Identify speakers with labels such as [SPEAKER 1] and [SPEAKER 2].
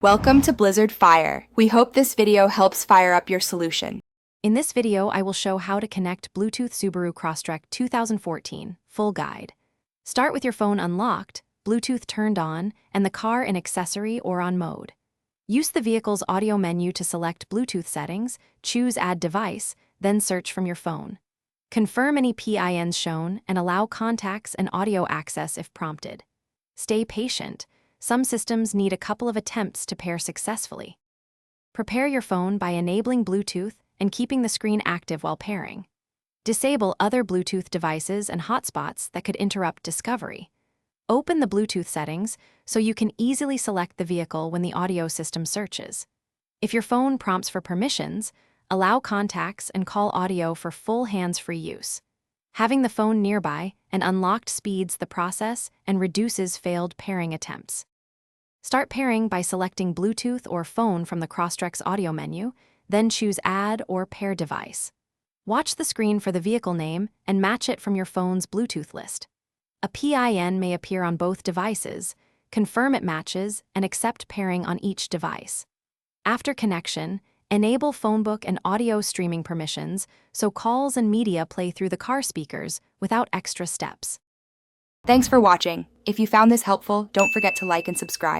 [SPEAKER 1] Welcome to Blizzard Fire. We hope this video helps fire up your solution.
[SPEAKER 2] In this video, I will show how to connect Bluetooth Subaru Crosstrek 2014 full guide. Start with your phone unlocked, Bluetooth turned on, and the car in accessory or on mode. Use the vehicle's audio menu to select Bluetooth settings, choose Add Device, then search from your phone. Confirm any PINs shown and allow contacts and audio access if prompted. Stay patient. Some systems need a couple of attempts to pair successfully. Prepare your phone by enabling Bluetooth and keeping the screen active while pairing. Disable other Bluetooth devices and hotspots that could interrupt discovery. Open the Bluetooth settings so you can easily select the vehicle when the audio system searches. If your phone prompts for permissions, allow contacts and call audio for full hands-free use. Having the phone nearby and unlocked speeds the process and reduces failed pairing attempts. Start pairing by selecting Bluetooth or phone from the Crosstrek's audio menu, then choose Add or Pair Device. Watch the screen for the vehicle name and match it from your phone's Bluetooth list. A PIN may appear on both devices. Confirm it matches and accept pairing on each device. After connection, enable phonebook and audio streaming permissions so calls and media play through the car speakers without extra steps.
[SPEAKER 1] Thanks for watching. If you found this helpful, don't forget to like and subscribe.